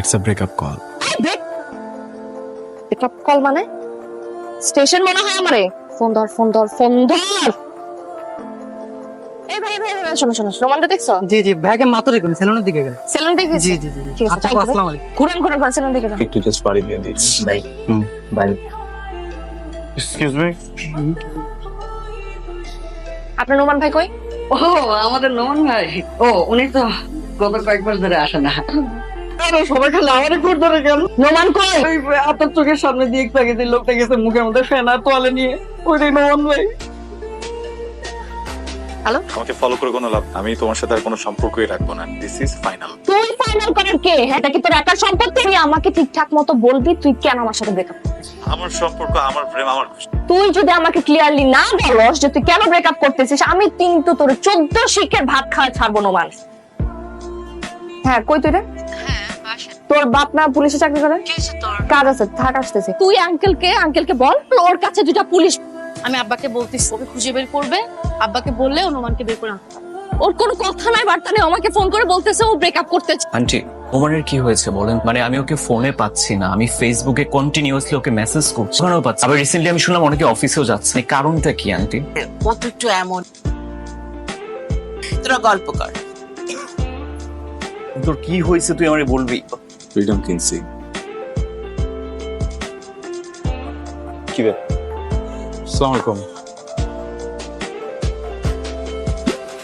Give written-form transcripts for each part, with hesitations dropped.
It's a breakup call. Breakup call মানে? Station মনে হয় আমারে। ফোন ধর। এই ভাই শোনো রোমানটা দেখছো? জি জি ব্যাগে মাত্র রেখুন সেলুনের দিকে গেলেন। সেলুন থেকে জি জি জি ঠিক আছে, আচ্ছা তাই আসসালামু আলাইকুম। ঘুরেন সেলুন থেকে যান। একটু জাস্ট বাড়ি দিয়ে this. Bye bye. Excuse me. আপনার নোমান ভাই কই? ও আমাদের নোমান ভাই, ও উনি তো গত কয়েক মাস ধরে আসে না। আরে সবাই খালি আমারই ঘুর ধরে গেল। নোমান কই? ওই আপনার চোখের সামনে দিয়ে একটু আগে যে লোকটা গেছে মুখের মধ্যে ফেনা তোয়ালে নিয়ে, ওইটাই নোমান ভাই। হ্যালো, আমাকে ফলো করে কোনো লাভ, আমি তোমার সাথে আর কোনো সম্পর্কই রাখবো না। This is final. তুই ফাইনাল করার কে? এটা কি তোর একার সম্পত্তি? তুই আমাকে ঠিকঠাক মতো বলবি তুই কেন আমার সাথে ব্রেকআপ? আমার সম্পর্ক, আমার প্রেম, আমার খুশি। তুই যদি আমাকে ক্লিয়ারলি না বলস যে তুই কেন ব্রেকআপ করতেছিস, আমি কিন্তু তোর 14 শিখের ভাত খাওয়া ছাড়বো নোমান। হ্যাঁ, কই তুই রে? তোর বাপ না পুলিশে চাকরি করে? কাজ আছে, থাক আসতেছে। তুই আঙ্কেলকে বল ওর কাছে দুটা পুলিশ। আমি আব্বাকে বলতেছি ওকে খুঁজে বের করবে, আব্বাকে বললে অনুমানকে বের করে আনতে পারবে। ওর কোনো কথা নাই বার্তা নেই, আমাকে ফোন করে বলতেছে ও ব্রেকআপ করতে চায়। আন্টি ওমানের কি হয়েছে বলেন? মানে আমি ওকে ফোনে পাচ্ছি না, আমি ফেসবুকে কন্টিনিউয়াসলি ওকে মেসেজ করছি, ওখানেও পাচ্ছি। আবার রিসেন্টলি আমি শুনলাম অনেকে অফিসেও যাচ্ছে। এই কারণটা কি আন্টি? ও তো একটু এমন, তোরা গল্প কর। তোর কি হয়েছে তুই আমারে বলবি? ফ্রিডম কিনছি। কি বে? আসসালামু আলাইকুম।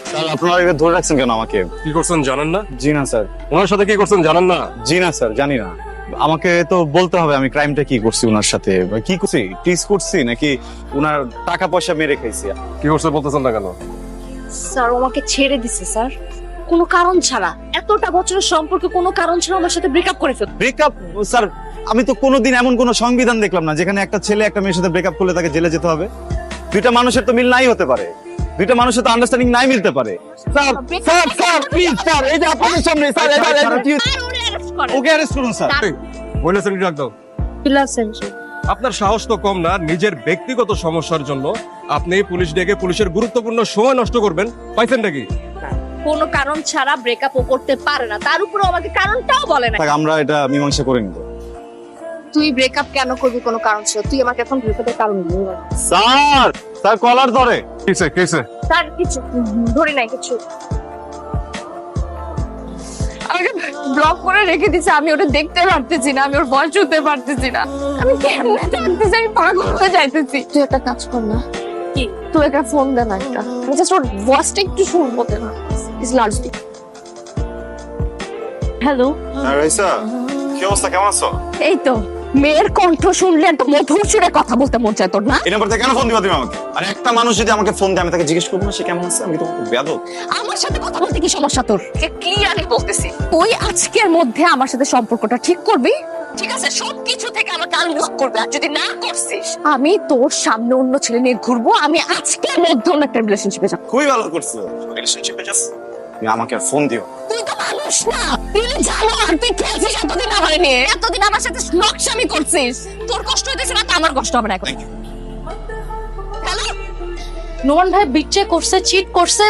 স্যার আপনারা এভাবে ধরে রাখছেন কেন আমাকে? কি করছেন জানেন না? জি না স্যার। ওনার সাথে কি করছেন জানেন না? জি না স্যার, জানি না। আমাকে তো বলতে হবে আমি ক্রাইমটা কি করছি ওনার সাথে, বা কি করছি, টিজ করছি নাকি ওনার টাকা পয়সা মেরে খাইছি। কি করছে বলতেছেন না কেন? স্যার ও আমাকে ছেড়ে দিছে স্যার, কোনো কারণ ছাড়া। এতটা বছরের সম্পর্কে কোনো কারণ ছাড়া আমার সাথে ব্রেকআপ করে ফেলল। ব্রেকআপ? স্যার আমি তো কোনোদিন এমন কোনো সংবিধান দেখলাম না যেখানে একটা ছেলে একটা মেয়ের সাথে ব্রেকআপ করলে তাকে জেলে যেতে হবে। দুইটা মানুষের তো মিল নাই হতে পারে, দুইটা মানুষের তো আন্ডারস্ট্যান্ডিং নাই মিলতে পারে। Sir sir sir please sir, এই যে আপনাদের সামনে স্যার, ওকে অ্যারেস্ট করুন স্যার। বলে সেন্টার রাখ দাও। আপনার সাহস তো কম না, নিজের ব্যক্তিগত সমস্যার জন্য আপনি পুলিশ ডেকে পুলিশের গুরুত্বপূর্ণ সময় নষ্ট করবেন। পাইছেন নাকি? কোনো কারণ ছাড়া ব্রেকআপ ও করতে পারে না, তার উপরে আমাকে কারণটাও বলে না। থাক, আমরা এটা মীমাংসা করে নিব। তুই ব্রেকআপ কেন করবি কোনো কারণ ছিল? তুই আমাকে এখন ব্রেকআপের কারণ বল। স্যার স্যার কলার ধরে। কিসে কিসে? তার কিছু ধরি নাই কিছু, আমাকে ব্লক করে রেখে দিছে। আমি ওটা দেখতে পারতেছি না, আমি ওর ভয় শুনতে পারতেছি না। আমি কেমনে জানতেছি, আমি পাগল হয়ে যাইতেছি। তুই একটা কাজ কর না, কি? তুই একটা ফোন দে না, একটা আমি জাস্ট ওর ভয়েসটা একটু শুনবো। দে না, ইজ লার্জলি। হ্যালো, রাইসা, কি অবস্থা, কেমন আছো? এই তো মেয়ের কণ্ঠ শুনলে একটা মধুর সুরে কথা বলতে মন চায় তোর না? এই নাম্বার থেকে কেন ফোন দিবা তুমি আমাকে? আর একটা মানুষ যদি আমাকে ফোন দেয় আমি তাকে জিজ্ঞেস করবো না সে কেমন আছে? আমি তো বেয়াদব। আমার সাথে কথা বলতে কি সমস্যা তোর? ক্লিয়ারলি বলতেছি, তুই আজকের মধ্যে আমার সাথে সম্পর্কটা ঠিক করবি, ঠিক আছে? সবকিছু থেকে আমাকে আনব্লক করবে, আর যদি না করছিস আমি তোর সামনে অন্য ছেলে নিয়ে ঘুরবো। আমি আজকের মধ্যে অন্য একটা রিলেশনশিপে যাবো। খুবই ভালো করছো, রিলেশনশিপে যাস। তুমি আমাকে আর ফোন দিও। তুই তো মানুষ না, তুই জানো আর তুই খেলছিস এতদিন আমার নিয়ে, এতদিন আমার সাথে নকশামি করছিস। তোর কষ্ট হইতেছে না তো আমার কষ্ট হবে না এখন। হ্যালো, নোমান ভাই বিট্রে করছে, চিট করছে,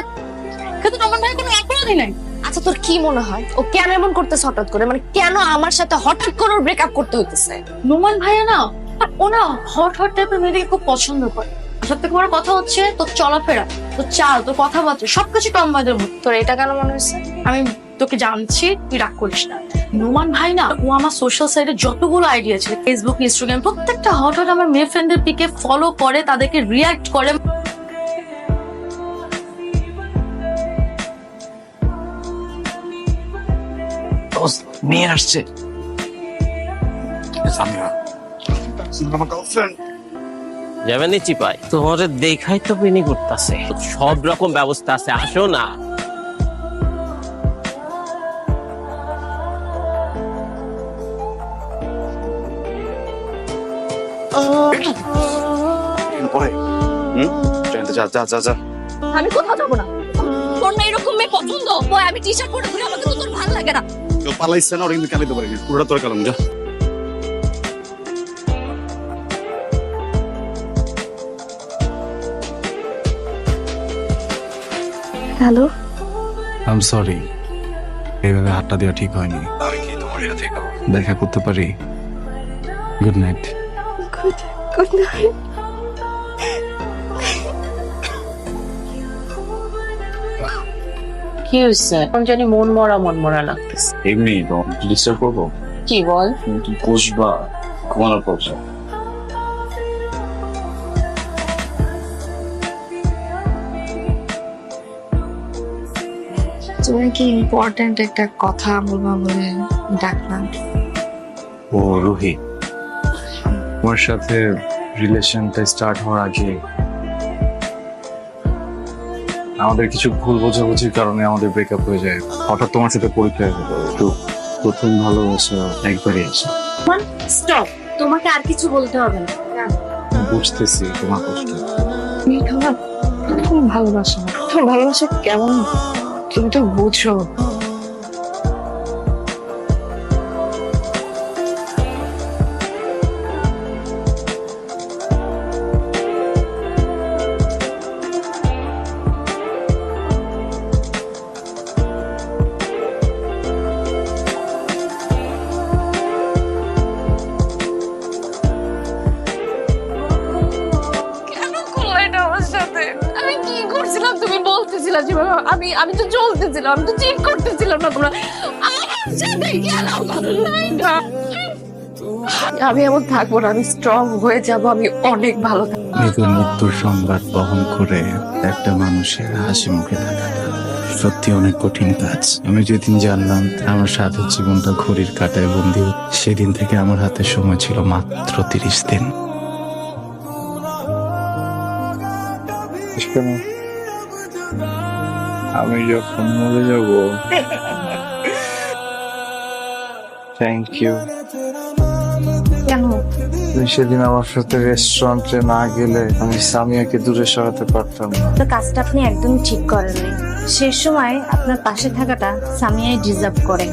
কিন্তু নোমান ভাই কোনো অপরাধী নাই। আচ্ছা তোর কি মনে হয় ও কেন এমন করতেছে হঠাৎ করে? মানে কেন আমার সাথে হঠাৎ করে ব্রেকআপ করতে হইতেছে? নোমান ভাইয়া না, আর ও না হট হট টাইপের মেয়েদেরকে খুব পছন্দ করে। সব থেকে বড় কথা হচ্ছে তোর চলাফেরা, তোর চাল, তোর কথাবার্তা সবকিছু টম্বাদের মতো। তোর এটা কেন মনে হচ্ছে? আমি তোকে জানছি, তুই রাগ করিস না। নোমান ভাই না, ও আমার সোশ্যাল সাইটে যতগুলো আইডিয়া ছিল, ফেসবুক, ইনস্টাগ্রাম, প্রত্যেকটা হট হট আমার মেয়ে ফ্রেন্ডের পিকে ফলো করে, তাদেরকে রিয়াক্ট করে। মেয়ে আসছে। যাবেন চিপাই, তোমাদের দেখাই তো পিনি করতেছে, সব রকম ব্যবস্থা আছে, আসো না। পরে যা যা যা যা। আমি কোথাও যাবো না। তোর না এরকম মেয়ে পছন্দ? বয় আমি টি শার্ট পরে ঘুরে, আমাকে তো তোর ভালো লাগে না। কেউ পালাইছে না, ওরা কিন্তু কালাইতে পারে না। পুরোটা তোর কালাম, যা। হ্যালো, আই এম সরি, এইভাবে হাতটা দেওয়া ঠিক হয়নি। আমি কি তোমার ভালো থেকো। দেখা করতে পারি? Good night. Good night. কি হয়েছে এখন জানি মন মরা লাগতেছে। এমনি ডিস্টার্ব করবো? কি বল? তুমি বসবা, ঘুমানোর পর তুমি কি ইম্পর্টেন্ট একটা কথা বলবা বলে ডাকলাম? ও রুহি, তোমার সাথে রিলেশনটা স্টার্ট হওয়ার আগে আমাদের কিছু ভুল বোঝাবুঝির কারণে আমাদের ব্রেকআপ হয়ে যায়। হঠাৎ তোমার সাথে পরীক্ষা হয়ে গেল, তো প্রথম ভালোবাসা একবারই আসে। স্টপ, তোমাকে আর কিছু বলতে হবে না। বুঝতেছি তোমার কষ্ট। তুমি তোমার প্রথম ভালোবাসা, তোমার ভালোবাসা কেমন তুমি তো বুঝো। আমি কি করছিলাম তুমি বলতেছিলা যেভাবে আমি তো চলতেছিলাম, আমি তো চেক করতেছিলাম না তোমরা আমার সাথে কেন করলা? আমি এমন থাকবো না, আমি স্ট্রং হয়ে যাব, আমি অনেক ভালো থাকবো। মৃত্যুর মৃত্যুর সংবাদ বহন করে একটা মানুষের হাসি মুখে থাকাটা সত্যি অনেক কঠিন কাজ। আমি যেদিন জানলাম আমার সাথে জীবনটা ঘড়ির কাঁটায় বন্দি, সেদিন থেকে আমার হাতে সময় ছিল মাত্র 30 দিন। আমি যখন মরে যাব, থ্যাংক ইউ। কেন? তুমি সেদিন আমার সাথে রেস্টুরেন্টে না গেলে আমি সামিয়াকে দূরে সরাতে পারতাম না। তো কাজটা আপনি একদম ঠিক করেননি। শেষ সময় আপনার পাশে থাকাটা সামিয়াই ডিজার্ভ করে।